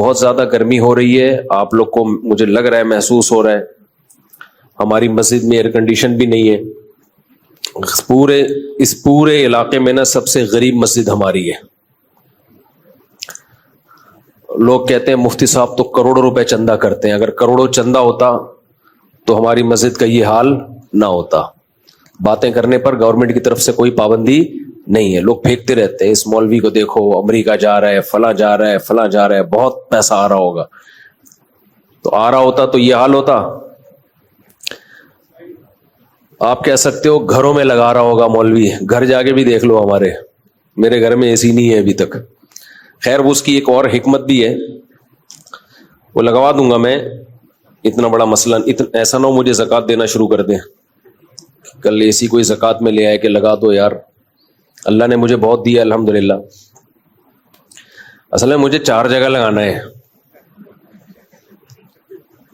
بہت زیادہ گرمی ہو رہی ہے, آپ لوگ کو مجھے لگ رہا ہے محسوس ہو رہا ہے. ہماری مسجد میں ایئر کنڈیشن بھی نہیں ہے. اس پورے علاقے میں نا سب سے غریب مسجد ہماری ہے. لوگ کہتے ہیں مفتی صاحب تو کروڑوں روپے چندہ کرتے ہیں, اگر کروڑوں چندہ ہوتا تو ہماری مسجد کا یہ حال نہ ہوتا. باتیں کرنے پر گورنمنٹ کی طرف سے کوئی پابندی نہیں ہے, لوگ پھینکتے رہتے ہیں اس مولوی کو دیکھو امریکہ جا رہا ہے, فلاں جا رہا ہے, فلاں جا رہا ہے, بہت پیسہ آ رہا ہوگا. تو آ رہا ہوتا تو یہ حال ہوتا. آپ کہہ سکتے ہو گھروں میں لگا رہا ہوگا مولوی, گھر جا کے بھی دیکھ لو ہمارے, میرے گھر میں اے سی نہیں ہے ابھی تک. خیر وہ اس کی ایک اور حکمت بھی ہے, وہ لگوا دوں گا میں. اتنا بڑا مسئلہ ایسا نہ ہو مجھے زکوٰۃ دینا شروع کر دیں, کل اے سی کوئی زکوٰۃ میں لے آئے کہ لگا دو یار. اللہ نے مجھے بہت دیا الحمدللہ. اصل میں مجھے 4 جگہ لگانا ہے.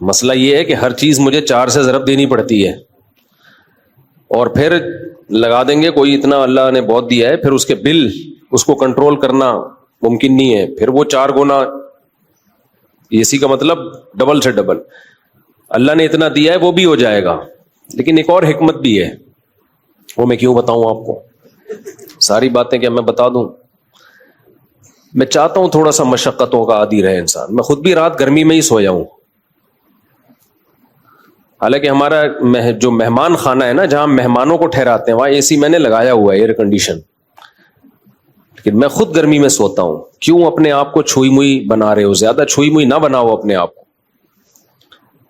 مسئلہ یہ ہے کہ ہر چیز مجھے 4 سے ضرب دینی پڑتی ہے, اور پھر لگا دیں گے کوئی اتنا اللہ نے بہت دیا ہے, پھر اس کے بل اس کو کنٹرول کرنا ممکن نہیں ہے, پھر وہ 4 گنا اے سی کا مطلب ڈبل سے ڈبل. اللہ نے اتنا دیا ہے وہ بھی ہو جائے گا, لیکن ایک اور حکمت بھی ہے, وہ میں کیوں بتاؤں آپ کو, ساری باتیں کیا میں بتا دوں. میں چاہتا ہوں تھوڑا سا مشقتوں کا عادی رہے انسان. میں خود بھی رات گرمی میں ہی سویا ہوں, حالانکہ ہمارا جو مہمان خانہ ہے نا جہاں مہمانوں کو ٹھہراتے ہیں وہاں اے سی میں نے لگایا ہوا ہے, ایئر کنڈیشن, لیکن میں خود گرمی میں سوتا ہوں. کیوں اپنے آپ کو چھوئی موئی بنا رہے ہو؟ زیادہ چھوئی موئی نہ بناؤ اپنے آپ کو.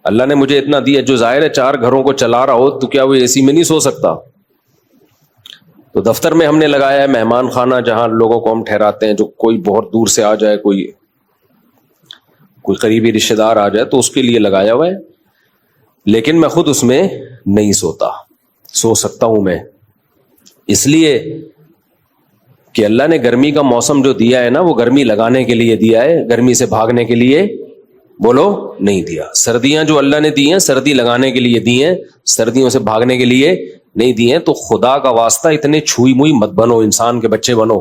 اللہ نے مجھے اتنا دیا, جو ظاہر ہے 4 گھروں کو چلا رہا ہو تو کیا وہ اے سی میں نہیں سو سکتا؟ تو دفتر میں ہم نے لگایا ہے مہمان خانہ جہاں لوگوں کو ہم ٹھہراتے ہیں, جو کوئی بہت دور سے آ جائے, کوئی قریبی رشتہ دار آ جائے تو اس کے لیے لگایا ہوا ہے. لیکن میں خود اس میں نہیں سوتا. سو سکتا ہوں میں اس لیے کہ اللہ نے گرمی کا موسم جو دیا ہے نا وہ گرمی لگانے کے لیے دیا ہے, گرمی سے بھاگنے کے لیے بولو نہیں دیا. سردیاں جو اللہ نے دی ہیں سردی لگانے کے لیے دی ہیں, سردیوں سے بھاگنے کے لیے نہیں دی ہیں. تو خدا کا واسطہ اتنے چھوئی موئی مت بنو, انسان کے بچے بنو.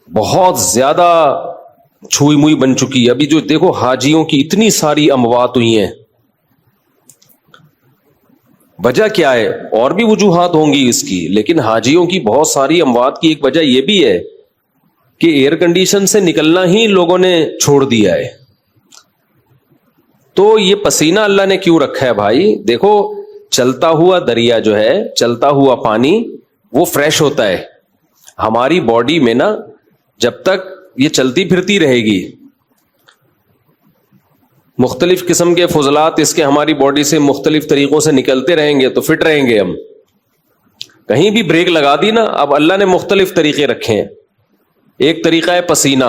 بہت زیادہ چھوئی موئی بن چکی ہے. ابھی جو دیکھو حاجیوں کی اتنی ساری اموات ہوئی ہیں, وجہ کیا ہے؟ اور بھی وجوہات ہوں گی اس کی, لیکن حاجیوں کی بہت ساری اموات کی ایک وجہ یہ بھی ہے کہ ایئر کنڈیشن سے نکلنا ہی لوگوں نے چھوڑ دیا ہے. تو یہ پسینہ اللہ نے کیوں رکھا ہے بھائی؟ دیکھو چلتا ہوا دریا جو ہے, چلتا ہوا پانی وہ فریش ہوتا ہے. ہماری باڈی میں نا جب تک یہ چلتی پھرتی رہے گی, مختلف قسم کے فضلات اس کے ہماری باڈی سے مختلف طریقوں سے نکلتے رہیں گے تو فٹ رہیں گے ہم. کہیں بھی بریک لگا دی نا, اب اللہ نے مختلف طریقے رکھے ہیں. ایک طریقہ ہے پسینہ,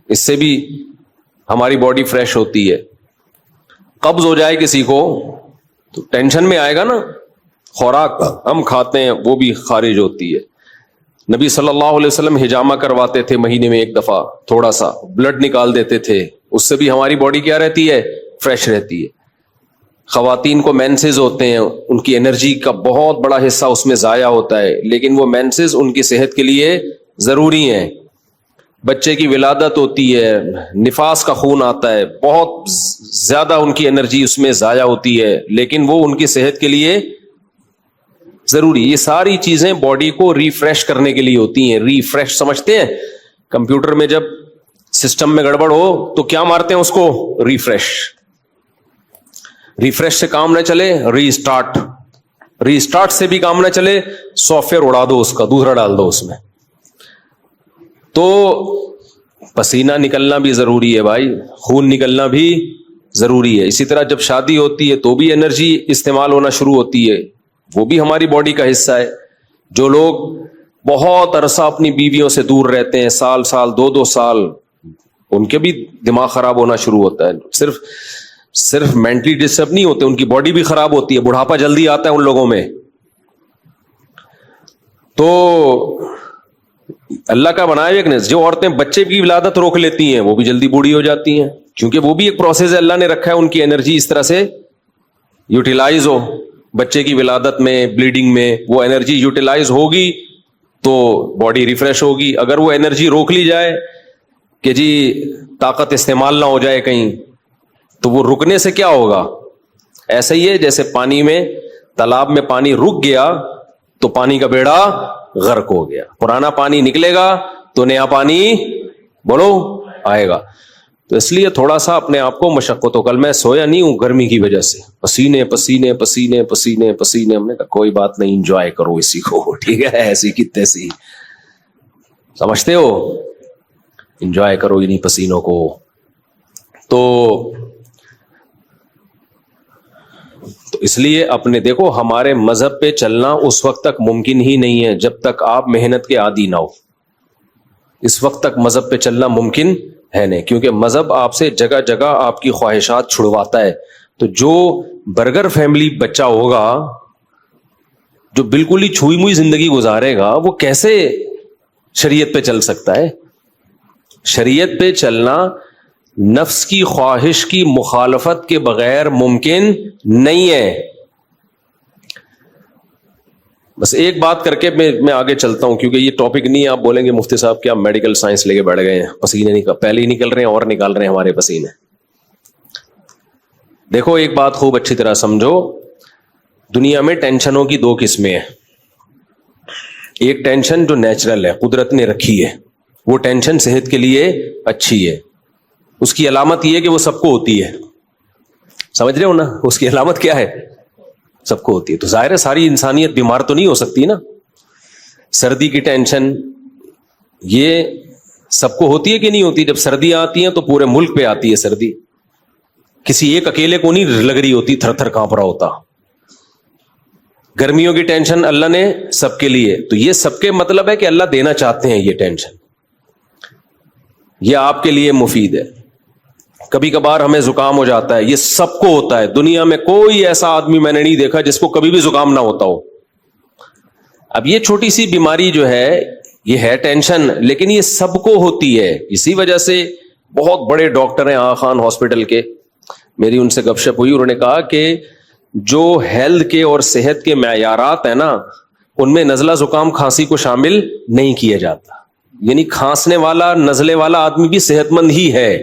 اس سے بھی ہماری باڈی فریش ہوتی ہے. قبض ہو جائے کسی کو تو ٹینشن میں آئے گا نا, خوراک ہم کھاتے ہیں وہ بھی خارج ہوتی ہے. نبی صلی اللہ علیہ وسلم حجامہ کرواتے تھے, مہینے میں ایک دفعہ تھوڑا سا بلڈ نکال دیتے تھے, اس سے بھی ہماری باڈی کیا رہتی ہے؟ فریش رہتی ہے. خواتین کو مینسز ہوتے ہیں, ان کی انرجی کا بہت بڑا حصہ اس میں ضائع ہوتا ہے, لیکن وہ مینسز ان کی صحت کے لیے ضروری ہیں. بچے کی ولادت ہوتی ہے, نفاس کا خون آتا ہے, بہت زیادہ ان کی انرجی اس میں ضائع ہوتی ہے, لیکن وہ ان کی صحت کے لیے ضروری. یہ ساری چیزیں باڈی کو ریفریش کرنے کے لیے ہوتی ہیں. ریفریش سمجھتے ہیں؟ کمپیوٹر میں جب سسٹم میں گڑبڑ ہو تو کیا مارتے ہیں اس کو؟ ریفریش. ریفریش سے کام نہ چلے ری اسٹارٹ, ری اسٹارٹ سے بھی کام نہ چلے سافٹ ویئر اڑا دو, اس کا دوسرا ڈال دو اس میں. تو پسینہ نکلنا بھی ضروری ہے بھائی, خون نکلنا بھی ضروری ہے. اسی طرح جب شادی ہوتی ہے تو بھی انرجی استعمال ہونا شروع ہوتی ہے, وہ بھی ہماری باڈی کا حصہ ہے. جو لوگ بہت عرصہ اپنی بیویوں سے دور رہتے ہیں, سال 2 سال, ان کے بھی دماغ خراب ہونا شروع ہوتا ہے. صرف مینٹلی ڈسٹرب نہیں ہوتے, ان کی باڈی بھی خراب ہوتی ہے. بڑھاپا جلدی آتا ہے ان لوگوں میں. تو اللہ کا بنایا ایک نے, جو عورتیں بچے کی ولادت روک لیتی ہیں وہ بھی جلدی بوڑھی ہو جاتی ہیں, کیونکہ وہ بھی ایک پروسیس ہے اللہ نے رکھا ہے, ان کی انرجی اس طرح سے یوٹیلائز ہو. بچے کی ولادت میں, بلیڈنگ میں وہ انرجی یوٹیلائز ہوگی تو باڈی ریفریش ہوگی. اگر وہ انرجی روک لی جائے کہ جی طاقت استعمال نہ ہو جائے کہیں, تو وہ رکنے سے کیا ہوگا؟ ایسا ہی ہے جیسے پانی میں, تالاب میں پانی رک گیا تو پانی کا بیڑا غرق ہو گیا. پرانا پانی نکلے گا تو نیا پانی بولو آئے گا. تو اس لیے تھوڑا سا اپنے آپ کو مشقت ہو. کل میں سویا نہیں ہوں گرمی کی وجہ سے, پسینے پسینے پسینے پسینے پسینے. ہم نے کہا کوئی بات نہیں, انجوائے کرو اسی کو, ٹھیک ہے, ایسی کی تیسی, سمجھتے ہو, انجوائے کرو انہیں پسینوں کو. تو اس لیے اپنے دیکھو, ہمارے مذہب پہ چلنا اس وقت تک ممکن ہی نہیں ہے جب تک آپ محنت کے عادی نہ ہو. اس وقت تک مذہب پہ چلنا ممکن ہے نہیں, کیونکہ مذہب آپ سے جگہ جگہ آپ کی خواہشات چھڑواتا ہے. تو جو برگر فیملی بچہ ہوگا, جو بالکل ہی چھوئی موئی زندگی گزارے گا, وہ کیسے شریعت پہ چل سکتا ہے؟ شریعت پہ چلنا نفس کی خواہش کی مخالفت کے بغیر ممکن نہیں ہے. بس ایک بات کر کے میں آگے چلتا ہوں, کیونکہ یہ ٹاپک نہیں ہے. آپ بولیں گے مفتی صاحب کیا میڈیکل سائنس لے کے بیٹھ گئے ہیں, پسینے پہلے ہی نکل رہے ہیں اور نکال رہے ہیں ہمارے پسینے. دیکھو ایک بات خوب اچھی طرح سمجھو, دنیا میں ٹینشنوں کی دو قسمیں ہیں. ایک ٹینشن جو نیچرل ہے, قدرت نے رکھی ہے, وہ ٹینشن صحت کے لیے اچھی ہے. اس کی علامت یہ ہے کہ وہ سب کو ہوتی ہے, سمجھ رہے ہو نا, اس کی علامت کیا ہے؟ سب کو ہوتی ہے. تو ظاہر ہے ساری انسانیت بیمار تو نہیں ہو سکتی نا. سردی کی ٹینشن یہ سب کو ہوتی ہے کہ نہیں ہوتی؟ جب سردیاں آتی ہیں تو پورے ملک پہ آتی ہے سردی, کسی ایک اکیلے کو نہیں لگ رہی ہوتی, تھر تھر کانپ رہا ہوتا. گرمیوں کی ٹینشن اللہ نے سب کے لیے, تو یہ سب کے مطلب ہے کہ اللہ دینا چاہتے ہیں یہ ٹینشن, یہ آپ کے لیے مفید ہے. کبھی کبھار ہمیں زکام ہو جاتا ہے, یہ سب کو ہوتا ہے. دنیا میں کوئی ایسا آدمی میں نے نہیں دیکھا جس کو کبھی بھی زکام نہ ہوتا ہو. اب یہ چھوٹی سی بیماری جو ہے یہ ہے ٹینشن, لیکن یہ سب کو ہوتی ہے. اسی وجہ سے بہت بڑے ڈاکٹر ہیں آغا خان ہاسپٹل کے, میری ان سے گپ شپ ہوئی, انہوں نے کہا کہ جو ہیلتھ کے اور صحت کے معیارات ہیں نا, ان میں نزلہ زکام کھانسی کو شامل نہیں کیا جاتا. یعنی کھانسنے والا نزلے والا آدمی بھی صحت مند ہی ہے.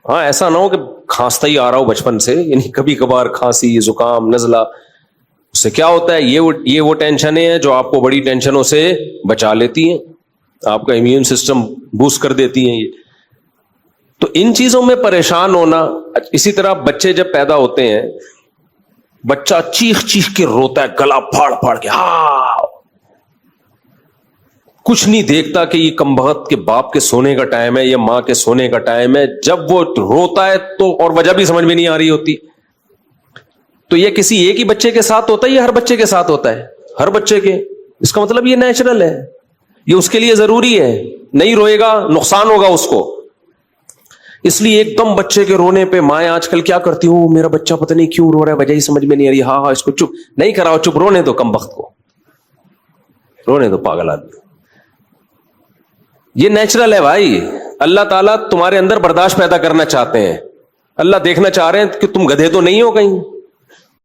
ہاں ایسا نہ ہو کہ کھانستا ہی آ رہا ہو بچپن سے, یعنی کبھی کبھار کھانسی زکام نزلہ, اس سے کیا ہوتا ہے, یہ وہ ٹینشنیں ہیں جو آپ کو بڑی ٹینشنوں سے بچا لیتی ہیں, آپ کا امیون سسٹم بوسٹ کر دیتی ہیں. یہ تو ان چیزوں میں پریشان ہونا. اسی طرح بچے جب پیدا ہوتے ہیں, بچہ چیخ چیخ کے روتا ہے, گلا پھاڑ پھاڑ کے, ہاں کچھ نہیں دیکھتا کہ یہ کمبخت کے باپ کے سونے کا ٹائم ہے یا ماں کے سونے کا ٹائم ہے. جب وہ روتا ہے تو, اور وجہ بھی سمجھ میں نہیں آ رہی ہوتی, تو یہ کسی ایک ہی بچے کے ساتھ ہوتا ہے یا ہر بچے کے ساتھ ہوتا ہے؟ ہر بچے کے. اس کا مطلب یہ نیچرل ہے, یہ اس کے لیے ضروری ہے. نہیں روئے گا نقصان ہوگا اس کو. اس لیے ایک دم بچے کے رونے پہ مائیں آج کل کیا کرتی ہوں, میرا بچہ پتہ نہیں کیوں رو رہا ہے, وجہ ہی سمجھ میں نہیں آ رہی, ہاں اس کو چپ نہیں کراؤ, چپ رونے دو کمبخت کو, رونے دو پاگل آدمی. یہ نیچرل ہے بھائی. اللہ تعالیٰ تمہارے اندر برداشت پیدا کرنا چاہتے ہیں. اللہ دیکھنا چاہ رہے ہیں کہ تم گدھے تو نہیں ہو کہیں,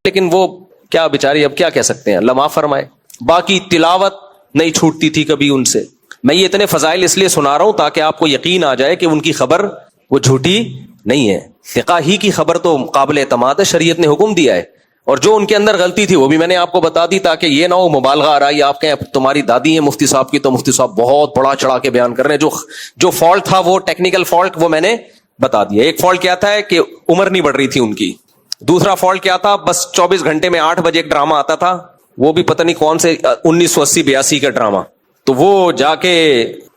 لیکن وہ کیا بیچاری, اب کیا کہہ سکتے ہیں, اللہ معاف فرمائے. باقی تلاوت نہیں چھوٹتی تھی کبھی ان سے. میں یہ اتنے فضائل اس لیے سنا رہا ہوں تاکہ آپ کو یقین آ جائے کہ ان کی خبر وہ جھوٹی نہیں ہے. فقہ ہی کی خبر تو قابل اعتماد ہے, شریعت نے حکم دیا ہے. اور جو ان کے اندر غلطی تھی وہ بھی میں نے آپ کو بتا دی, تاکہ یہ نہ ہو مبالغہ آ رہا ہے, آپ کہیں تمہاری دادی ہیں مفتی صاحب کی, تو مفتی صاحب بہت بڑا چڑھا کے بیان کر رہے ہیں. جو فالٹ تھا وہ ٹیکنیکل فالٹ وہ میں نے بتا دیا. ایک فالٹ کیا تھا کہ عمر نہیں بڑھ رہی تھی ان کی. دوسرا فالٹ کیا تھا, بس 24 گھنٹے میں 8 بجے ایک ڈرامہ آتا تھا, وہ بھی پتہ نہیں کون سے 1980-82 کا ڈرامہ, تو وہ جا کے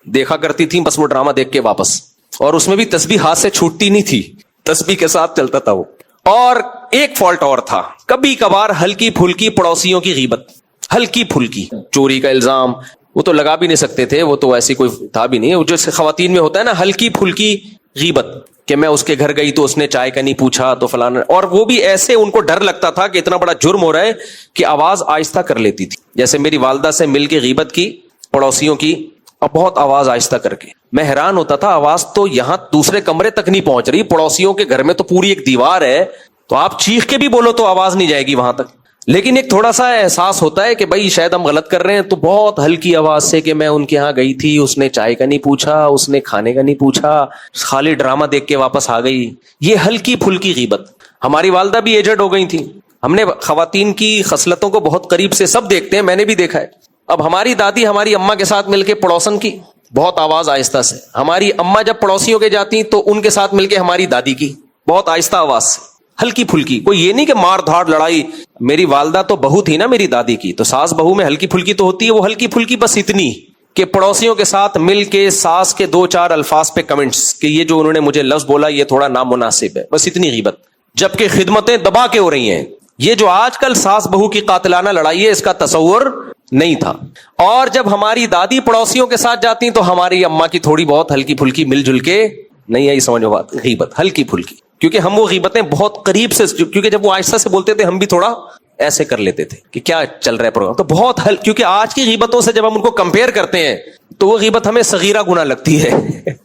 دیکھا کرتی تھی, بس وہ ڈرامہ دیکھ کے واپس. اور اس میں بھی تسبیح ہاتھ سے چھوٹتی نہیں تھی, تسبیح کے ساتھ چلتا تھا وہ. اور ایک فالٹ اور تھا, کبھی کبھار ہلکی پھلکی پڑوسیوں کی غیبت, ہلکی پھلکی چوری کا الزام, وہ تو لگا بھی نہیں سکتے تھے, وہ تو ایسی کوئی تھا بھی نہیں. وہ جو خواتین میں ہوتا ہے نا ہلکی پھلکی غیبت, کہ میں اس کے گھر گئی تو اس نے چائے کا نہیں پوچھا تو فلانا, اور وہ بھی ایسے ان کو ڈر لگتا تھا کہ اتنا بڑا جرم ہو رہا ہے کہ آواز آہستہ کر لیتی تھی. جیسے میری والدہ سے مل کے غیبت کی پڑوسیوں کی, اب بہت آواز آہستہ کر کے, میں حیران ہوتا تھا, آواز تو یہاں دوسرے کمرے تک نہیں پہنچ رہی, پڑوسیوں کے گھر میں تو پوری ایک دیوار ہے, تو آپ چیخ کے بھی بولو تو آواز نہیں جائے گی وہاں تک. لیکن ایک تھوڑا سا احساس ہوتا ہے کہ بھائی شاید ہم غلط کر رہے ہیں، تو بہت ہلکی آواز سے کہ میں ان کے یہاں گئی تھی، اس نے چائے کا نہیں پوچھا، اس نے کھانے کا نہیں پوچھا، خالی ڈرامہ دیکھ کے واپس آ گئی. یہ ہلکی پھلکی غیبت. ہماری والدہ بھی ایجڈ ہو گئی تھی، ہم نے خواتین کی خصلتوں کو بہت قریب سے سب دیکھتے ہیں، میں نے بھی دیکھا ہے. اب ہماری دادی ہماری اماں کے ساتھ مل کے پڑوسن کی بہت آواز آہستہ سے، ہماری اماں جب پڑوسیوں کے جاتی تو ان کے ساتھ مل کے ہماری دادی کی بہت آہستہ آواز سے، ہلکی پھلکی. کوئی یہ نہیں کہ مار دھاڑ لڑائی. میری والدہ تو بہو تھی نا میری دادی کی، تو ساس بہو میں ہلکی پھلکی تو ہوتی ہے، وہ ہلکی پھلکی بس اتنی کہ پڑوسیوں کے ساتھ مل کے ساس کے 2-4 الفاظ پہ کمنٹس کہ یہ جو انہوں نے مجھے لفظ بولا یہ تھوڑا نامناسب ہے، بس اتنی غیبت. جبکہ خدمتیں دبا کے ہو رہی ہیں. یہ جو آج کل ساس بہو کی قاتلانہ لڑائی ہے، اس کا تصور نہیں تھا. اور جب ہماری دادی پڑوسیوں کے ساتھ جاتی تو ہماری اماں کی تھوڑی بہت ہلکی پھلکی مل جل کے نہیں آئی سمجھو بات، غیبت ہلکی پھلکی. کیونکہ ہم وہ غیبتیں بہت قریب سے، کیونکہ جب وہ آہستہ سے بولتے تھے ہم بھی تھوڑا ایسے کر لیتے تھے کہ کیا چل رہا ہے پروگرام. تو بہت کیونکہ آج کی غیبتوں سے جب ہم ان کو کمپیئر کرتے ہیں تو وہ غیبت ہمیں صغیرہ گناہ لگتی ہے،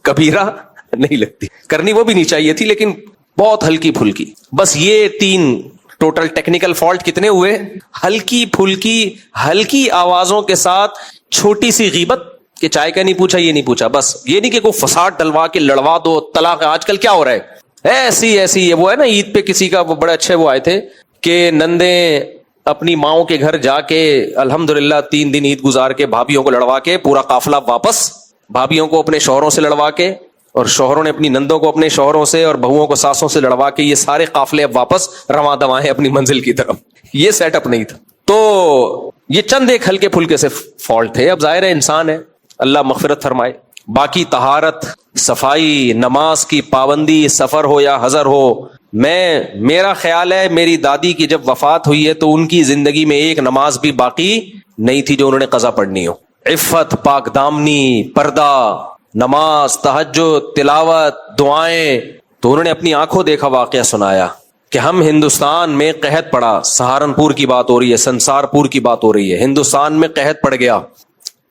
کبیرہ نہیں لگتی. کرنی وہ بھی نہیں چاہیے تھی، لیکن بہت ہلکی پھلکی. بس یہ 3 ٹوٹل ٹیکنیکل فالٹ کتنے ہوئے؟ ہلکی پھلکی، ہلکی آوازوں کے ساتھ چھوٹی سی غیبت کہ چائے کا نہیں پوچھا، یہ نہیں پوچھا. بس یہ نہیں کہ کوئی فساد ڈلوا کے لڑوا دو، طلاق. آج کل کیا ہو رہا ہے ایسی یہ وہ ہے نا، عید پہ کسی کا وہ بڑے اچھے وہ آئے تھے کہ نندیں اپنی ماؤں کے گھر جا کے الحمدللہ 3 دن عید گزار کے بھابھیوں کو لڑوا کے پورا قافلہ واپس، بھابھیوں کو اپنے شوہروں سے لڑوا کے اور شوہروں نے اپنی نندوں کو اپنے شوہروں سے اور بہوؤں کو ساسوں سے لڑوا کے یہ سارے قافلے اب واپس رواں دواں ہیں اپنی منزل کی طرف. یہ سیٹ اپ نہیں تھا. تو یہ چند ایک ہلکے پھلکے سے فالٹ تھے. اب ظاہر ہے انسان ہے، اللہ مغفرت فرمائے. باقی طہارت، صفائی، نماز کی پابندی، سفر ہو یا حضر ہو. میرا خیال ہے میری دادی کی جب وفات ہوئی ہے تو ان کی زندگی میں ایک نماز بھی باقی نہیں تھی جو انہوں نے قضا پڑھنی ہو. عفت، پاک دامنی، پردہ، نماز، تہجد، تلاوت، دعائیں. تو انہوں نے اپنی آنکھوں دیکھا واقعہ سنایا کہ ہم ہندوستان میں قحط پڑا، سہارنپور کی بات ہو رہی ہے، سنسار پور کی بات ہو رہی ہے. ہندوستان میں قحط پڑ گیا،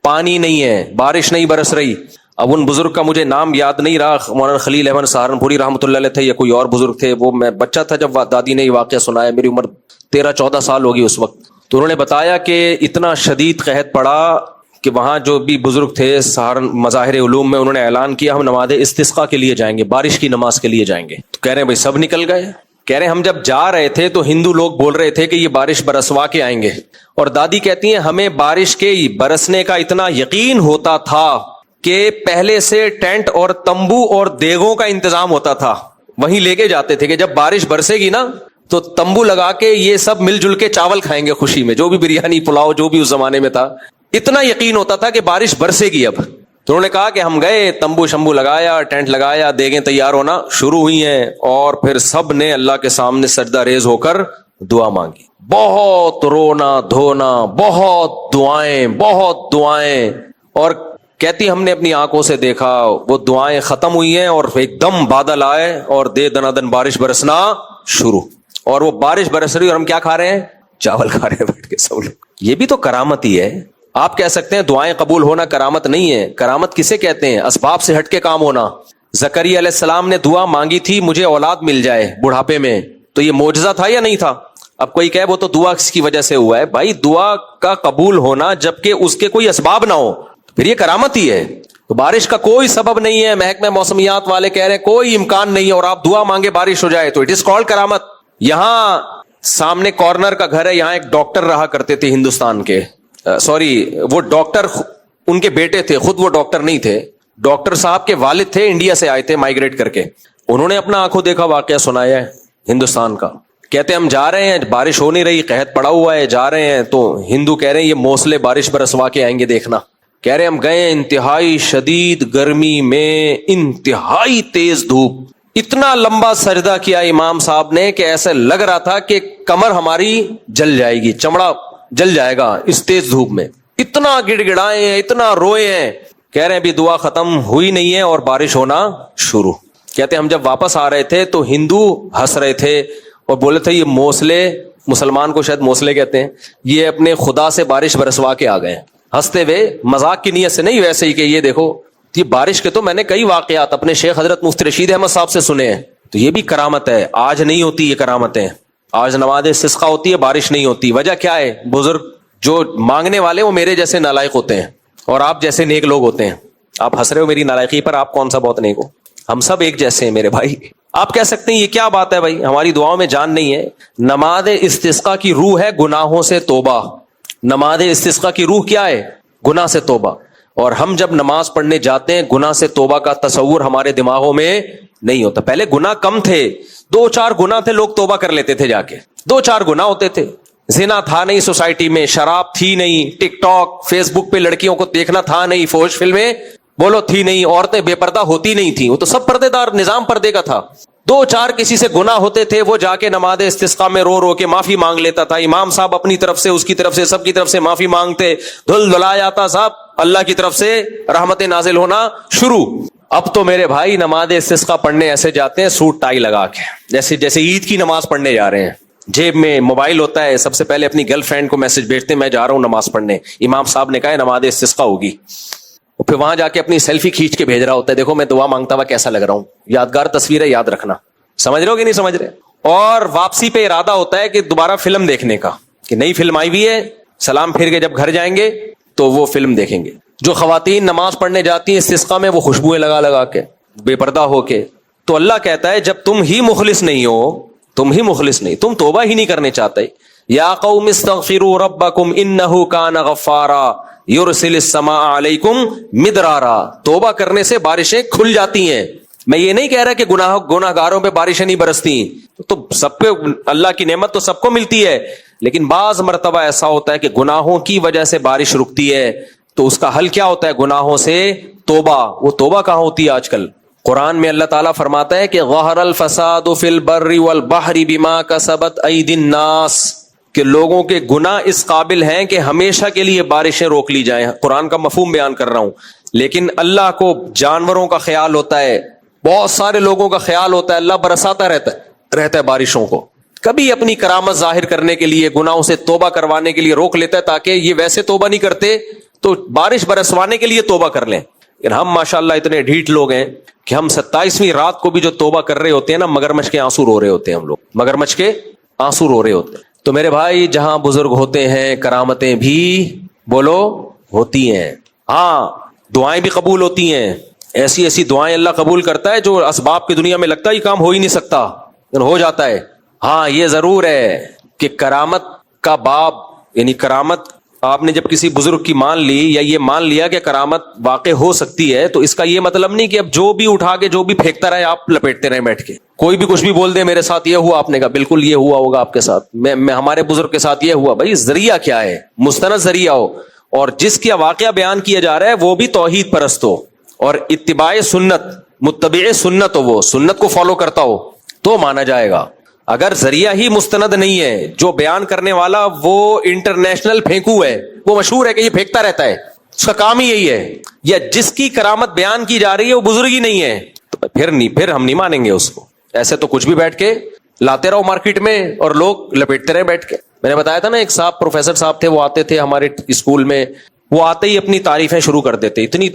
پانی نہیں ہے، بارش نہیں برس رہی. اب ان بزرگ کا مجھے نام یاد نہیں رہا، مولانا خلیل احمد سہارنپوری رحمۃ اللہ علیہ تھے یا کوئی اور بزرگ تھے. وہ میں بچہ تھا جب دادی نے یہ واقعہ سنایا، میری عمر 13-14 سال ہوگی اس وقت. تو انہوں نے بتایا کہ اتنا شدید قحط پڑا کہ وہاں جو بھی بزرگ تھے مظاہر علوم میں، انہوں نے اعلان کیا ہم نماز استسقاء کے لیے جائیں گے، بارش کی نماز کے لیے جائیں گے. تو کہہ رہے ہیں بھائی سب نکل گئے. کہہ رہے ہیں ہم جب جا رہے تھے تو ہندو لوگ بول رہے تھے کہ یہ بارش برسوا کے آئیں گے، اور دادی کہتی ہیں ہمیں بارش کے برسنے کا اتنا یقین ہوتا تھا کہ پہلے سے ٹینٹ اور تمبو اور دیگوں کا انتظام ہوتا تھا، وہیں لے کے جاتے تھے کہ جب بارش برسے گی نا تو تمبو لگا کے یہ سب مل جل کے چاول کھائیں گے خوشی میں، جو بھی بریانی پلاؤ جو بھی اس زمانے میں تھا. اتنا یقین ہوتا تھا کہ بارش برسے گی. اب تو انہوں نے کہا کہ ہم گئے، تمبو شمبو لگایا، ٹینٹ لگایا، دیگیں تیار ہونا شروع ہوئی ہیں، اور پھر سب نے اللہ کے سامنے سجدہ ریز ہو کر دعا مانگی. بہت رونا دھونا، بہت دعائیں. اور کہتی ہم نے اپنی آنکھوں سے دیکھا وہ دعائیں ختم ہوئی ہیں اور ایک دم بادل آئے اور دنادن بارش برسنا شروع. اور وہ بارش برس رہی اور ہم کیا کھا رہے ہیں؟ چاول کھا رہے ہیں بیٹھ کے سب لوگ. یہ بھی تو کرامت ہی ہے. آپ کہہ سکتے ہیں دعائیں قبول ہونا کرامت نہیں ہے. کرامت کسے کہتے ہیں؟ اسباب سے ہٹ کے کام ہونا. زکریا علیہ السلام نے دعا مانگی تھی مجھے اولاد مل جائے بڑھاپے میں، تو یہ معجزہ تھا یا نہیں تھا؟ اب کوئی کہے وہ تو دعا کس کی وجہ سے ہوا ہے. بھائی دعا کا قبول ہونا جبکہ اس کے کوئی اسباب نہ ہو پھر یہ کرامت ہی ہے. تو بارش کا کوئی سبب نہیں ہے، محکمہ موسمیات والے کہہ رہے ہیں کوئی امکان نہیں ہے، اور آپ دعا مانگے بارش ہو جائے تو اٹ از کالڈ کرامت. یہاں سامنے کارنر کا گھر ہے، یہاں ایک ڈاکٹر رہا کرتے تھے ہندوستان کے، وہ ڈاکٹر ان کے بیٹے تھے، خود وہ ڈاکٹر نہیں تھے. ڈاکٹر صاحب کے والد تھے، انڈیا سے آئے تھے مائگریٹ کر کے. انہوں نے اپنا آنکھوں دیکھا واقعہ سنایا ہے ہندوستان کا. کہتے ہم جا رہے ہیں، بارش ہو نہیں رہی، قحط پڑا ہوا ہے، جا رہے ہیں تو ہندو کہہ رہے ہیں یہ موسلے بارش برسوا کے آئیں گے دیکھنا. کہہ رہے ہم گئے، انتہائی شدید گرمی میں انتہائی تیز دھوپ، اتنا لمبا سجدہ کیا امام صاحب نے کہ ایسے لگ رہا تھا کہ کمر ہماری جل جائے گی، چمڑا جل جائے گا اس تیز دھوپ میں. اتنا گڑ گڑائے ہیں، اتنا روئے ہیں. کہہ رہے ہیں ابھی دعا ختم ہوئی نہیں ہے اور بارش ہونا شروع. کہتے ہم جب واپس آ رہے تھے تو ہندو ہنس رہے تھے اور بولے تھے یہ موسلے، مسلمان کو شاید موسلے کہتے ہیں، یہ اپنے خدا سے بارش برسوا کے آ گئے. ہنستے ہوئے، مذاق کی نیت سے نہیں، ویسے ہی کہ یہ دیکھو یہ بارش کے تو میں نے کئی واقعات اپنے شیخ حضرت مفتی رشید احمد صاحب سے سنے ہیں. تو یہ بھی کرامت ہے، آج نہیں ہوتی یہ کرامتیں. آج نماز استسقا ہوتی ہے، بارش نہیں ہوتی، وجہ کیا ہے؟ بزرگ جو مانگنے والے وہ میرے جیسے نالائق ہوتے ہیں اور آپ جیسے نیک لوگ ہوتے ہیں. آپ ہنس رہے ہو میری نالائقی پر، آپ کون سا بہت نیک ہو؟ ہم سب ایک جیسے ہیں میرے بھائی. آپ کہہ سکتے ہیں یہ کیا بات ہے بھائی، ہماری دعاؤں میں جان نہیں ہے. نماز استسقا کی روح ہے گناہوں سے توبہ. نماز استسقا کی روح کیا ہے؟ گناہ سے توبہ. اور ہم جب نماز پڑھنے جاتے ہیں گناہ سے توبہ کا تصور ہمارے دماغوں میں نہیں ہوتا. پہلے گناہ کم تھے، 2-4 گناہ تھے، لوگ توبہ کر لیتے تھے جا کے. 2-4 گناہ ہوتے تھے. زنا تھا نہیں سوسائٹی میں، شراب تھی نہیں، ٹک ٹاک فیس بک پہ لڑکیوں کو دیکھنا تھا نہیں، فوش فلمیں بولو تھی نہیں، عورتیں بے پردہ ہوتی نہیں تھیں، وہ تو سب پردے دار نظام پردے کا تھا. 2-4 کسی سے گناہ ہوتے تھے، وہ جا کے نماز استسقا میں رو رو کے معافی مانگ لیتا تھا. امام صاحب اپنی طرف سے، اس کی طرف سے، سب کی طرف سے معافی مانگتے، دھل دھلا جاتا صاحب، اللہ کی طرف سے رحمتیں نازل ہونا شروع. اب تو میرے بھائی نماز استسقا پڑھنے ایسے جاتے ہیں سوٹ ٹائی لگا کے، جیسے عید کی نماز پڑھنے جا رہے ہیں. جیب میں موبائل ہوتا ہے، سب سے پہلے اپنی گرل فرینڈ کو میسج بھیجتے ہیں میں جا رہا ہوں نماز پڑھنے، امام صاحب نے کہا ہے نماز استسقا ہوگی. پھر وہاں جا کے اپنی سیلفی کھینچ کے بھیج رہا ہوتا ہے، دیکھو میں دعا مانگتا ہوا کیسا لگ رہا ہوں. یادگار تصویر ہے، یاد رکھنا. سمجھ رہے ہو کہ نہیں سمجھ رہے؟ اور واپسی پہ ارادہ ہوتا ہے کہ دوبارہ فلم دیکھنے کا، کہ نئی فلم آئی ہوئی ہے، سلام پھر کے جب گھر جائیں گے تو وہ فلم دیکھیں گے. جو خواتین نماز پڑھنے جاتی ہیں استسقا میں، وہ خوشبوئیں لگا لگا کے بے پردہ ہو کے، تو اللہ کہتا ہے جب تم ہی مخلص نہیں ہو، تم ہی مخلص نہیں، تم توبہ ہی نہیں کرنے چاہتے. یا قوم استغفروا ربکم انہ کان غفارا یرسل السماء علیکم مدرارا. توبہ کرنے سے بارشیں کھل جاتی ہیں. میں یہ نہیں کہہ رہا کہ گناہ گاروں پہ بارشیں نہیں برستی، تو سب پہ اللہ کی نعمت تو سب کو ملتی ہے، لیکن بعض مرتبہ ایسا ہوتا ہے کہ گناہوں کی وجہ سے بارش رکتی ہے. تو اس کا حل کیا ہوتا ہے؟ گناہوں سے توبہ. وہ توبہ کہاں ہوتی ہے آج کل؟ قرآن میں اللہ تعالیٰ فرماتا ہے کہ ظہر الفساد فی البر والبحر بما کسبت ایدی الناس، کہ لوگوں کے گناہ اس قابل ہیں کہ ہمیشہ کے لیے بارشیں روک لی جائیں. قرآن کا مفہوم بیان کر رہا ہوں. لیکن اللہ کو جانوروں کا خیال ہوتا ہے، بہت سارے لوگوں کا خیال ہوتا ہے، اللہ برساتا رہتا ہے بارشوں کو. کبھی اپنی کرامت ظاہر کرنے کے لیے، گناہوں سے توبہ کروانے کے لیے روک لیتا ہے، تاکہ یہ ویسے توبہ نہیں کرتے تو بارش برسوانے کے لیے توبہ کر لیں. لیکن ہم ماشاءاللہ اتنے ڈھیٹ لوگ ہیں کہ ہم 27ویں رات کو بھی جو توبہ کر رہے ہوتے ہیں نا، مگرمچھ کے آنسو رو رہے ہوتے ہیں. ہم لوگ مگرمچھ کے آنسو رو رہے ہوتے ہیں. تو میرے بھائی جہاں بزرگ ہوتے ہیں کرامتیں بھی بولو ہوتی ہیں. ہاں دعائیں بھی قبول ہوتی ہیں. ایسی ایسی دعائیں اللہ قبول کرتا ہے جو اسباب کی دنیا میں لگتا ہے یہ کام ہو ہی نہیں سکتا، لیکن ہو جاتا ہے. ہاں یہ ضرور ہے کہ کرامت کا باب، یعنی کرامت آپ نے جب کسی بزرگ کی مان لی یا یہ مان لیا کہ کرامت واقع ہو سکتی ہے، تو اس کا یہ مطلب نہیں کہ اب جو بھی اٹھا کے جو بھی پھینکتا رہے آپ لپیٹتے رہے بیٹھ کے. کوئی بھی کچھ بھی بول دے میرے ساتھ یہ ہوا، آپ نے کہا بالکل یہ ہوا ہوگا آپ کے ساتھ، میں ہمارے بزرگ کے ساتھ یہ ہوا. بھائی ذریعہ کیا ہے؟ مستند ذریعہ ہو، اور جس کا واقعہ بیان کیا جا رہا ہے وہ بھی توحید پرست ہو اور اتباع سنت، متبع سنت ہو، وہ سنت کو فالو کرتا ہو تو مانا جائے گا. اگر ذریعہ ہی مستند نہیں ہے، جو بیان کرنے والا وہ انٹرنیشنل پھینکو ہے، وہ مشہور ہے کہ یہ پھینکتا رہتا ہے، اس کا کام ہی یہی ہے، یا جس کی کرامت بیان کی جا رہی ہے وہ بزرگ ہی نہیں ہے، تو پھر ہم نہیں مانیں گے اس کو. ایسے تو کچھ بھی بیٹھ کے لاتے رہو مارکیٹ میں اور لوگ لپیٹتے رہے بیٹھ کے. میں نے بتایا تھا نا ایک صاحب پروفیسر صاحب تھے، وہ آتے تھے ہمارے اسکول میں، وہ آتے ہی اپنی تعریفیں شروع کر دیتے، اتنی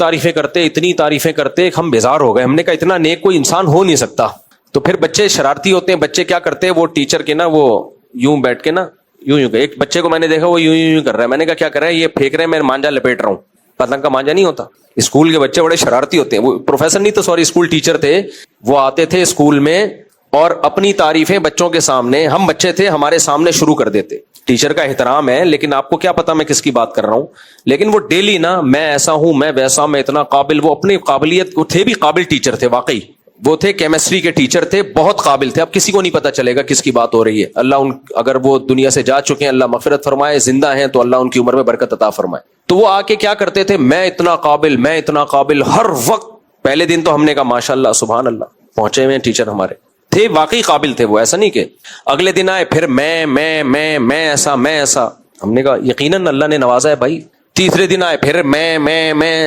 تعریفیں کرتے ہم بیزار ہو گئے. ہم نے کہا اتنا نیک کوئی انسان ہو نہیں سکتا. تو پھر بچے شرارتی ہوتے ہیں، بچے کیا کرتے ہیں، وہ ٹیچر کے نا وہ یوں بیٹھ کے نا یوں ایک بچے کو میں نے دیکھا وہ یوں کر رہا ہے. میں نے کہا کیا کر رہا ہے؟ یہ پھینک رہے ہیں، میں مانجا لپیٹ رہا ہوں. پتنگ کا مانجا نہیں ہوتا. اسکول کے بچے بڑے شرارتی ہوتے ہیں. وہ پروفیسر نہیں تو سوری اسکول ٹیچر تھے، وہ آتے تھے اسکول میں اور اپنی تعریفیں بچوں کے سامنے، ہم بچے تھے ہمارے سامنے شروع کر دیتے. ٹیچر کا احترام ہے، لیکن آپ کو کیا پتا میں کس کی بات کر رہا ہوں. لیکن وہ ڈیلی نا میں ایسا ہوں، میں ویسا، میں اتنا قابل، وہ اپنی قابلیت کو تھے بھی قابل ٹیچر تھے واقعی. وہ تھے کیمسٹری کے ٹیچر تھے، بہت قابل تھے. اب کسی کو نہیں پتا چلے گا کس کی بات ہو رہی ہے. اللہ اگر وہ دنیا سے جا چکے ہیں اللہ مغفرت فرمائے، زندہ ہیں تو اللہ ان کی عمر میں برکت عطا فرمائے. تو وہ آ کے کیا کرتے تھے، میں اتنا قابل ہر وقت. پہلے دن تو ہم نے کہا ماشاءاللہ سبحان اللہ پہنچے ہوئے ٹیچر ہمارے، تھے واقعی قابل تھے وہ، ایسا نہیں کہ. اگلے دن آئے پھر میں ایسا. ہم نے کہا یقیناً اللہ نے نوازا ہے بھائی. تیسرے دن آئے پھر میں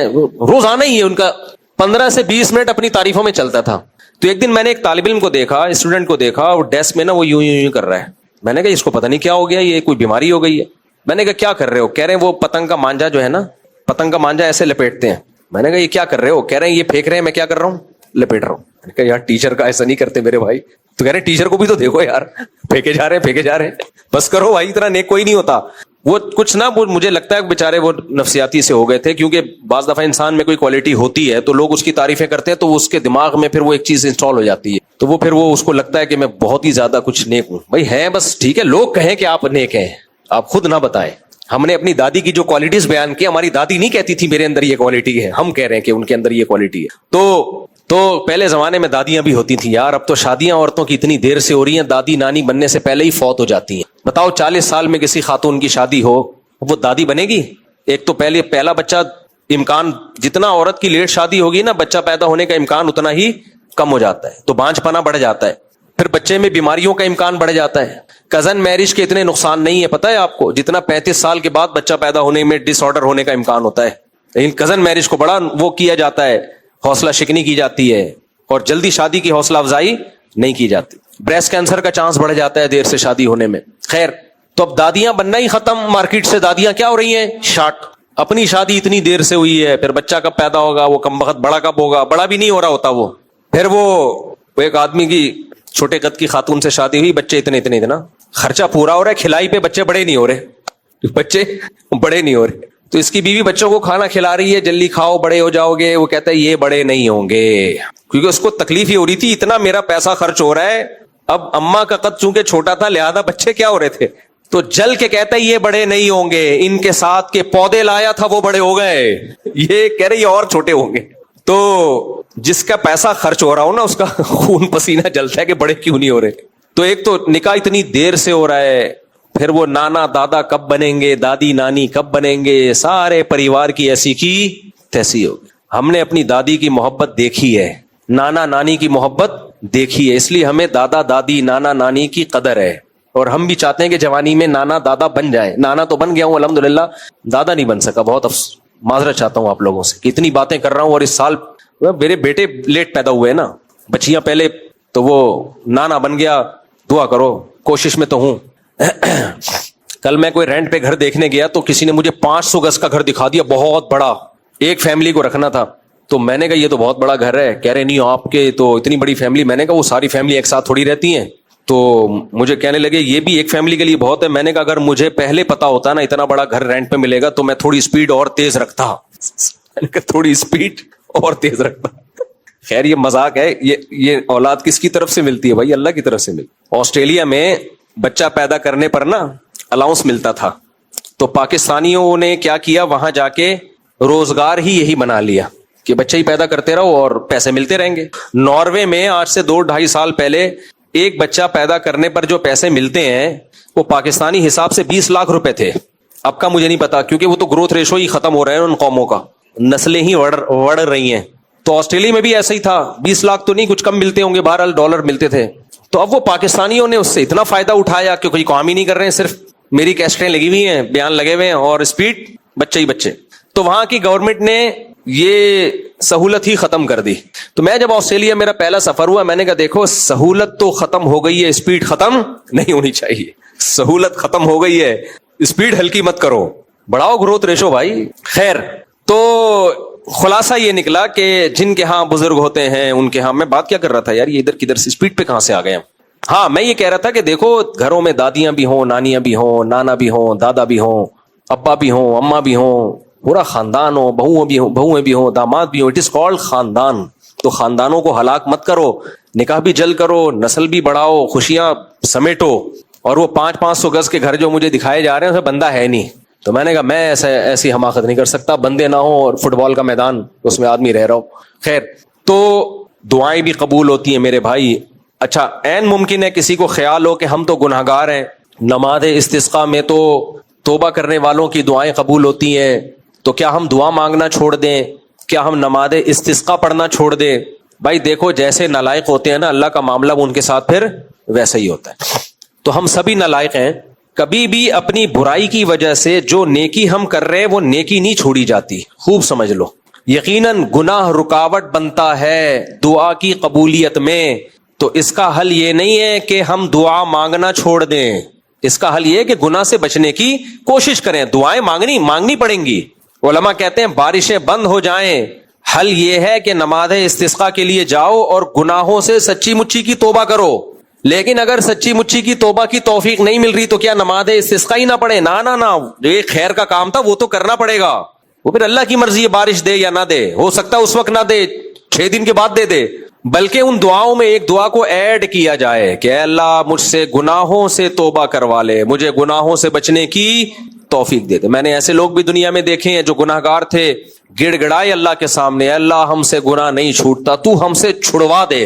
روزانہ ہی ان کا 15 سے 20 منٹ اپنی تعریفوں میں چلتا تھا. تو ایک دن میں نے ایک طالب علم کو دیکھا، اسٹوڈنٹ کو دیکھا، وہ ڈیسک میں نا وہ یوں کر رہا ہے. میں نے کہا اس کو پتہ نہیں کیا ہو گیا، یہ کوئی بیماری ہو گئی ہے. میں نے کہا کیا کر رہے ہو؟ کہہ رہے ہیں وہ پتنگ کا مانجا جو ہے نا، پتنگ کا مانجا ایسے لپیٹتے ہیں. میں نے کہا یہ کیا کر رہے ہو؟ کہہ رہے ہیں یہ پھینک رہے ہیں. میں کیا کر رہا ہوں؟ لپیٹ رہا ہوں. میں نے کہا یار ٹیچر کا ایسا نہیں کرتے میرے بھائی، تو کہہ رہے ٹیچر کو بھی تو دیکھو یار, پھینکے جا رہے ہیں, بس کرو بھائی, اتنا نیک کوئی نہیں ہوتا. وہ کچھ نہ, وہ مجھے لگتا ہے بےچارے وہ نفسیاتی سے ہو گئے تھے, کیونکہ بعض دفعہ انسان میں کوئی کوالٹی ہوتی ہے تو لوگ اس کی تعریفیں کرتے ہیں, تو اس کے دماغ میں پھر وہ ایک چیز انسٹال ہو جاتی ہے, تو وہ پھر وہ اس کو لگتا ہے کہ میں بہت ہی زیادہ کچھ نیک ہوں. بھائی ہیں بس ٹھیک ہے, لوگ کہیں کہ آپ نیک ہیں, آپ خود نہ بتائیں. ہم نے اپنی دادی کی جو کوالٹیز بیان کی, ہماری دادی نہیں کہتی تھی میرے اندر یہ کوالٹی ہے, ہم کہہ رہے ہیں کہ ان کے اندر یہ کوالٹی ہے. تو پہلے زمانے میں دادیاں بھی ہوتی تھیں یار, اب تو شادیاں عورتوں کی اتنی دیر سے ہو رہی ہیں, دادی نانی بننے سے پہلے ہی فوت ہو جاتی ہیں. بتاؤ 40 سال میں کسی خاتون کی شادی ہو, وہ دادی بنے گی؟ ایک تو پہلا بچہ امکان, جتنا عورت کی لیٹ شادی ہوگی نا, بچہ پیدا ہونے کا امکان اتنا ہی کم ہو جاتا ہے, تو بانجھ پنا بڑھ جاتا ہے. پھر بچے میں بیماریوں کا امکان بڑھ جاتا ہے. کزن میرج کے اتنے نقصان نہیں ہے, پتہ ہے آپ کو, جتنا 35 سال کے بعد بچہ پیدا ہونے میں ڈس آرڈر ہونے کا امکان ہوتا ہے. لیکن کزن میرج کو بڑا وہ کیا جاتا ہے, حوصلہ شکنی کی جاتی ہے, اور جلدی شادی کی حوصلہ افزائی نہیں کی جاتی. بریسٹ کینسر کا چانس بڑھ جاتا ہے دیر سے شادی ہونے میں. خیر, تو اب دادیاں بننا ہی ختم, مارکیٹ سے دادیاں کیا ہو رہی ہیں, شارٹ. اپنی شادی اتنی دیر سے ہوئی ہے, پھر بچہ کب پیدا ہوگا, وہ کم وقت بڑا کب ہوگا, بڑا بھی نہیں ہو رہا ہوتا وہ. پھر وہ ایک آدمی کی چھوٹے قد کی خاتون سے شادی ہوئی, بچے اتنا خرچہ پورا ہو رہا ہے, کھلائی پہ بچے بڑے نہیں ہو رہے. تو اس کی بیوی بچوں کو کھانا کھلا رہی ہے, جلدی کھاؤ بڑے ہو جاؤ گے. وہ کہتا ہے یہ بڑے نہیں ہوں گے, کیونکہ اس کو تکلیف ہی ہو رہی تھی, اتنا میرا پیسہ خرچ ہو رہا ہے. اب اماں کا قد چونکہ چھوٹا تھا, لہذا بچے کیا ہو رہے تھے, تو جل کے کہتا ہے یہ بڑے نہیں ہوں گے, ان کے ساتھ کے پودے لایا تھا وہ بڑے ہو گئے. یہ کہہ رہے یہ اور چھوٹے ہوں گے. تو جس کا پیسہ خرچ ہو رہا ہو نا, اس کا خون پسینہ جلتا ہے کہ بڑے کیوں نہیں ہو رہے. تو ایک تو نکاح اتنی دیر سے ہو رہا ہے, پھر وہ نانا دادا کب بنیں گے, دادی نانی کب بنیں گے, سارے پریوار کی ایسی کی تیسی ہوگی. ہم نے اپنی دادی کی محبت دیکھی ہے, نانا نانی کی محبت دیکھی ہے, اس لیے ہمیں دادا دادی نانا نانی کی قدر ہے. اور ہم بھی چاہتے ہیں کہ جوانی میں نانا دادا بن جائیں. نانا تو بن گیا ہوں الحمدللہ, دادا نہیں بن سکا, بہت معذرت چاہتا ہوں آپ لوگوں سے کہ اتنی باتیں کر رہا ہوں. اور اس سال میرے بیٹے لیٹ پیدا ہوئے نا, بچیاں پہلے, تو وہ نانا بن گیا. دعا کرو, کوشش میں تو ہوں. کل میں کوئی رینٹ پہ گھر دیکھنے گیا, تو کسی نے مجھے 500 گز کا گھر دکھا دیا, بہت بڑا, ایک فیملی کو رکھنا تھا. تو میں نے کہا یہ تو بہت بڑا گھر ہے. کہہ رہے نہیں آپ کے تو اتنی بڑی فیملی. میں نے کہا وہ ساری فیملی ایک ساتھ تھوڑی رہتی ہیں. تو مجھے کہنے لگے یہ بھی ایک فیملی کے لیے بہت ہے. میں نے کہا اگر مجھے پہلے پتا ہوتا نا اتنا بڑا گھر رینٹ پہ ملے گا, تو میں تھوڑی اسپیڈ اور تیز رکھتا. تھوڑی اسپیڈ اور تیز رکھتا. خیر یہ مذاق ہے. یہ اولاد کس کی طرف سے ملتی ہے بھائی؟ اللہ کی طرف سے ملتی. آسٹریلیا میں بچہ پیدا کرنے پر نا الاؤنس ملتا تھا, تو پاکستانیوں نے کیا کیا, وہاں جا کے روزگار ہی یہی بنا لیا کہ بچے ہی پیدا کرتے رہو اور پیسے ملتے رہیں گے. ناروے میں آج سے 2-2.5 سال پہلے ایک بچہ پیدا کرنے پر جو پیسے ملتے ہیں وہ پاکستانی حساب سے 20 لاکھ روپے تھے. اب کا مجھے نہیں پتا, کیونکہ وہ تو گروتھ ریشو ہی ختم ہو رہے ہیں ان قوموں کا, نسلیں ہی بڑھ رہی ہیں. تو آسٹریلیا میں بھی ایسا ہی تھا, 20 لاکھ تو نہیں, کچھ کم ملتے ہوں گے, بہرحال ڈالر ملتے تھے. تو اب وہ پاکستانیوں نے اس سے اتنا فائدہ اٹھایا کہ کوئی کام ہی نہیں کر رہے ہیں, صرف میری کیسٹیں لگی ہوئی ہیں, بیان لگے ہوئے ہیں, اور اسپیڈ بچے ہی بچے. تو وہاں کی گورنمنٹ نے یہ سہولت ہی ختم کر دی. تو میں جب آسٹریلیا میرا پہلا سفر ہوا, میں نے کہا دیکھو سہولت تو ختم ہو گئی ہے, اسپیڈ ختم نہیں ہونی چاہیے. سہولت ختم ہو گئی ہے, اسپیڈ ہلکی مت کرو, بڑھاؤ گروتھ ریشو بھائی. خیر, تو خلاصہ یہ نکلا کہ جن کے ہاں بزرگ ہوتے ہیں ان کے ہاں, میں بات کیا کر رہا تھا یار, یہ ادھر کدھر سے اسپیڈ پہ کہاں سے آ گئے ہم. ہاں میں یہ کہہ رہا تھا کہ دیکھو گھروں میں دادیاں بھی ہوں, نانیاں بھی ہوں, نانا بھی ہوں, دادا بھی ہوں, ابا بھی ہوں, اماں بھی ہوں, پورا خاندان ہو, بہویں بھی ہوں, داماد بھی ہوں. اٹ از کالڈ خاندان. تو خاندانوں کو ہلاک مت کرو, نکاح بھی جلد کرو, نسل بھی بڑھاؤ, خوشیاں سمیٹو. اور وہ 500 گز کے گھر جو مجھے دکھائے جا رہے ہیں اس میں بندہ ہے نہیں. تو میں نے کہا میں ایسی حماقت نہیں کر سکتا, بندے نہ ہوں اور فٹ بال کا میدان اس میں آدمی رہ رہا ہو. خیر, تو دعائیں بھی قبول ہوتی ہیں میرے بھائی. اچھا, عین ممکن ہے کسی کو خیال ہو کہ ہم تو گناہگار ہیں, نماز استسقاء میں تو توبہ کرنے والوں کی دعائیں قبول ہوتی ہیں, تو کیا ہم دعا مانگنا چھوڑ دیں, کیا ہم نماز استسقاء پڑھنا چھوڑ دیں؟ بھائی دیکھو جیسے نالائق ہوتے ہیں نا, اللہ کا معاملہ وہ ان کے ساتھ پھر ویسا ہی ہوتا ہے. تو ہم سبھی نالائق ہیں. کبھی بھی اپنی برائی کی وجہ سے جو نیکی ہم کر رہے ہیں وہ نیکی نہیں چھوڑی جاتی, خوب سمجھ لو. یقیناً گناہ رکاوٹ بنتا ہے دعا کی قبولیت میں. تو اس کا حل یہ نہیں ہے کہ ہم دعا مانگنا چھوڑ دیں, اس کا حل یہ ہے کہ گناہ سے بچنے کی کوشش کریں. دعائیں مانگنی پڑیں گی. علماء کہتے ہیں بارشیں بند ہو جائیں, حل یہ ہے کہ نماز استسقاء کے لیے جاؤ اور گناہوں سے سچی مچی کی توبہ کرو. لیکن اگر سچی مچی کی توبہ کی توفیق نہیں مل رہی تو کیا نماز استسقا ہی نہ پڑھے؟ نہ یہ خیر کا کام تھا وہ تو کرنا پڑے گا، وہ پھر اللہ کی مرضی ہے بارش دے یا نہ دے، ہو سکتا ہے اس وقت نہ دے، 6 دن کے بعد دے دے، بلکہ ان دعاؤں میں ایک دعا کو ایڈ کیا جائے کہ اے اللہ مجھ سے گناہوں سے توبہ کروا لے، مجھے گناہوں سے بچنے کی توفیق دے دے۔ میں نے ایسے لوگ بھی دنیا میں دیکھے ہیں جو گناہ گار تھے، گڑ گڑائے اللہ کے سامنے، اے اللہ ہم سے گناہ نہیں چھوٹتا، تو ہم سے چھڑوا دے،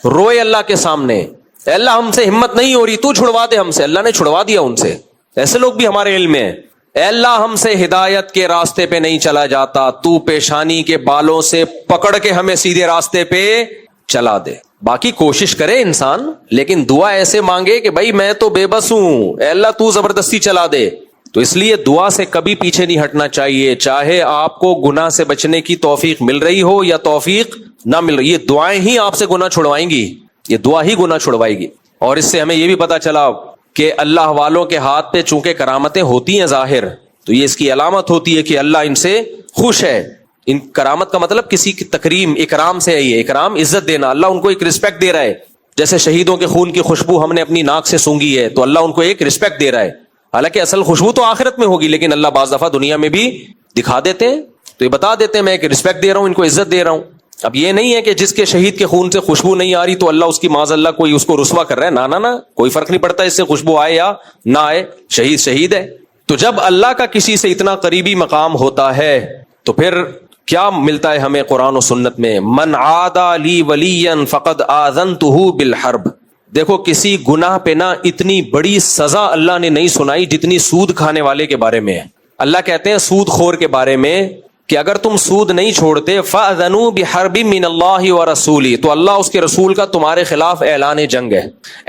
روئے اللہ کے سامنے، اے اللہ ہم سے ہمت نہیں ہو رہی، تو چھڑوا دے ہم سے، اللہ نے چھڑوا دیا ان سے۔ ایسے لوگ بھی ہمارے علم میں ہیں۔ اے اللہ ہم سے ہدایت کے راستے پہ نہیں چلا جاتا، تو پیشانی کے بالوں سے پکڑ کے ہمیں سیدھے راستے پہ چلا دے۔ باقی کوشش کرے انسان، لیکن دعا ایسے مانگے کہ بھائی میں تو بے بس ہوں، اے اللہ تو زبردستی چلا دے۔ تو اس لیے دعا سے کبھی پیچھے نہیں ہٹنا چاہیے، چاہے آپ کو گناہ سے بچنے کی توفیق مل رہی ہو یا توفیق نہ مل رہی، یہ دعائیں ہی آپ سے گناہ چھڑوائیں گی، یہ دعا ہی گناہ چھڑوائے گی۔ اور اس سے ہمیں یہ بھی پتا چلا کہ اللہ والوں کے ہاتھ پہ چونکہ کرامتیں ہوتی ہیں ظاہر، تو یہ اس کی علامت ہوتی ہے کہ اللہ ان سے خوش ہے۔ ان کرامت کا مطلب کسی کی تکریم، اکرام سے ہے، یہ اکرام عزت دینا، اللہ ان کو ایک رسپیکٹ دے رہا ہے۔ جیسے شہیدوں کے خون کی خوشبو ہم نے اپنی ناک سے سونگھی ہے تو اللہ ان کو ایک رسپیکٹ دے رہا ہے، حالانکہ اصل خوشبو تو آخرت میں ہوگی، لیکن اللہ بعض دفعہ دنیا میں بھی دکھا دیتے ہیں، تو یہ بتا دیتے ہیں میں ایک رسپیکٹ دے رہا ہوں، ان کو عزت دے رہا ہوں۔ اب یہ نہیں ہے کہ جس کے شہید کے خون سے خوشبو نہیں آ رہی تو اللہ اس کی معاذ اللہ کوئی اس کو رسوا کر رہا ہے، نہ کوئی فرق نہیں پڑتا اس سے خوشبو آئے یا نہ آئے، شہید شہید ہے۔ تو جب اللہ کا کسی سے اتنا قریبی مقام ہوتا ہے تو پھر کیا ملتا ہے ہمیں قرآن و سنت میں؟ من عادى لی ولیا فقد آذنتہ بالحرب۔ دیکھو کسی گناہ پہ نہ اتنی بڑی سزا اللہ نے نہیں سنائی جتنی سود کھانے والے کے بارے میں ہے۔ اللہ کہتے ہیں سود خور کے بارے میں کہ اگر تم سود نہیں چھوڑتے فَأْذَنُوا بِحَرْبٍ مِّنَ اللَّهِ وَرَسُولِهِ، تو اللہ اس کے رسول کا تمہارے خلاف اعلان جنگ ہے۔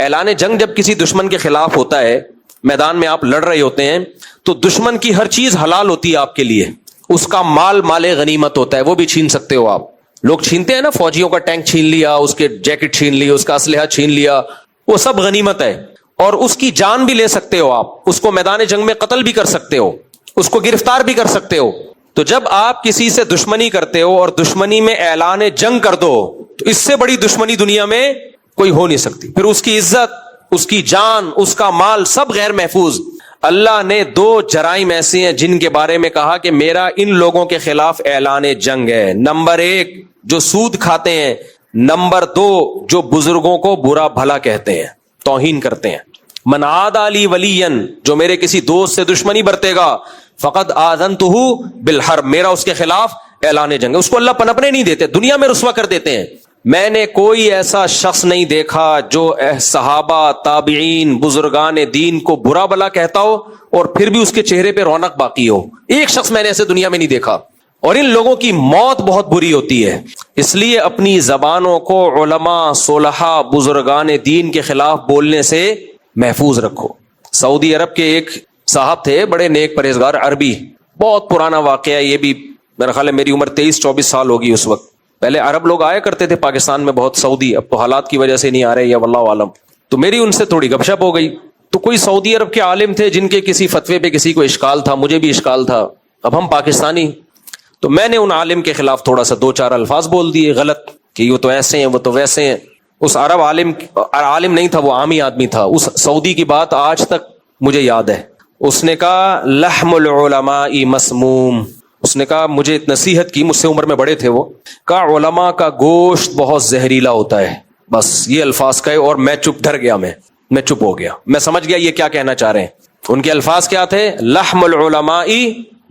اعلان جنگ جب کسی دشمن کے خلاف ہوتا ہے، میدان میں آپ لڑ رہے ہوتے ہیں تو دشمن کی ہر چیز حلال ہوتی ہے آپ کے لیے، اس کا مال غنیمت ہوتا ہے، وہ بھی چھین سکتے ہو آپ۔ لوگ چھینتے ہیں نا، فوجیوں کا ٹینک چھین لیا، اس کے جیکٹ چھین لی، اس کا اسلحہ چھین لیا، وہ سب غنیمت ہے، اور اس کی جان بھی لے سکتے ہو آپ، اس کو میدان جنگ میں قتل بھی کر سکتے ہو، اس کو گرفتار بھی کر سکتے ہو۔ تو جب آپ کسی سے دشمنی کرتے ہو اور دشمنی میں اعلان جنگ کر دو تو اس سے بڑی دشمنی دنیا میں کوئی ہو نہیں سکتی، پھر اس کی عزت، اس کی جان، اس کا مال سب غیر محفوظ۔ اللہ نے 2 جرائم ایسے ہیں جن کے بارے میں کہا کہ میرا ان لوگوں کے خلاف اعلان جنگ ہے۔ نمبر 1 جو سود کھاتے ہیں، نمبر 2 جو بزرگوں کو برا بھلا کہتے ہیں، توہین کرتے ہیں۔ من عادى لی ولیا، جو میرے کسی دوست سے دشمنی برتے گا، فقد آذنتہ بالحرب، میرا اس کے خلاف اعلان جنگ ہے۔ اس کو اللہ پنپنے نہیں دیتے، دنیا میں رسوا کر دیتے ہیں۔ میں نے کوئی ایسا شخص نہیں دیکھا جو صحابہ، تابعین، بزرگان دین کو برا بھلا کہتا ہو اور پھر بھی اس کے چہرے پہ رونق باقی ہو، ایک شخص میں نے ایسے دنیا میں نہیں دیکھا۔ اور ان لوگوں کی موت بہت بری ہوتی ہے، اس لیے اپنی زبانوں کو علماء، صلحاء، بزرگان دین کے خلاف بولنے سے محفوظ رکھو۔ سعودی عرب کے ایک صاحب تھے، بڑے نیک پرہیزگار عربی، بہت پرانا واقعہ ہے یہ بھی، میرا خیال ہے میری عمر 23-24 سال ہوگی اس وقت۔ پہلے عرب لوگ آیا کرتے تھے پاکستان میں بہت، سعودی، اب تو حالات کی وجہ سے نہیں آ رہے یا واللہ عالم۔ تو میری ان سے تھوڑی گپ شپ ہو گئی، تو کوئی سعودی عرب کے عالم تھے جن کے کسی فتوے پہ کسی کو اشکال تھا، مجھے بھی اشکال تھا، اب ہم پاکستانی، تو میں نے ان عالم کے خلاف تھوڑا سا 2-4 الفاظ بول دیے غلط کہ یہ تو ایسے ہیں، وہ تو ویسے ہیں۔ اس عرب عالم نہیں تھا، وہ عامی آدمی تھا، اس سعودی کی بات آج تک مجھے یاد ہے۔ اس نے کہا لحم العلماء مسموم، اس نے کہا مجھے نصیحت کی، مجھ سے عمر میں بڑے تھے وہ، کہا علماء کا گوشت بہت زہریلا ہوتا ہے، بس یہ الفاظ کہے اور میں چپ، ڈر گیا، میں چپ ہو گیا، میں سمجھ گیا یہ کیا کہنا چاہ رہے ہیں۔ ان کے الفاظ کیا تھے؟ لحم العلماء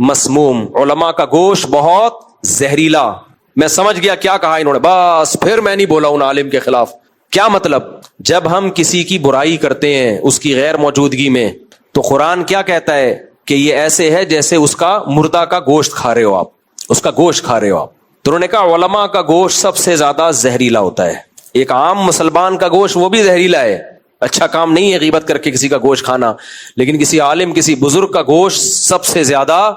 مسموم، علماء کا گوشت بہت زہریلا۔ میں سمجھ گیا کیا کہا انہوں نے، بس پھر میں نہیں بولا ان عالم کے خلاف۔ کیا مطلب؟ جب ہم کسی کی برائی کرتے ہیں اس کی غیر موجودگی میں تو قرآن کیا کہتا ہے کہ یہ ایسے ہے جیسے اس کا مردہ کا گوشت کھا رہے ہو آپ، اس کا گوشت کھا رہے ہو آپ۔ تو انہوں نے کہا علماء کا گوشت سب سے زیادہ زہریلا ہوتا ہے۔ ایک عام مسلمان کا گوشت وہ بھی زہریلا ہے، اچھا کام نہیں ہے غیبت کر کے کسی کا گوشت کھانا، لیکن کسی عالم، کسی بزرگ کا گوشت سب سے زیادہ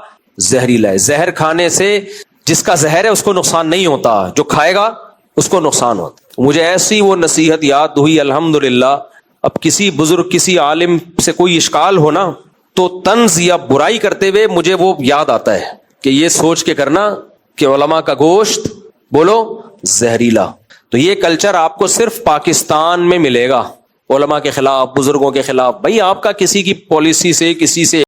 زہریلا ہے۔ زہر کھانے سے جس کا زہر ہے اس کو نقصان نہیں ہوتا، جو کھائے گا اس کو نقصان ہوتا۔ مجھے ایسی وہ نصیحت یاد ہوئی الحمدللہ۔ اب کسی بزرگ، کسی عالم سے کوئی اشکال ہو نا تو طنز یا برائی کرتے ہوئے مجھے وہ یاد آتا ہے کہ یہ سوچ کے کرنا کہ علماء کا گوشت بولو زہریلا۔ تو یہ کلچر آپ کو صرف پاکستان میں ملے گا، علماء کے خلاف، بزرگوں کے خلاف. بھائی آپ کا کسی کی پالیسی سے، کسی سے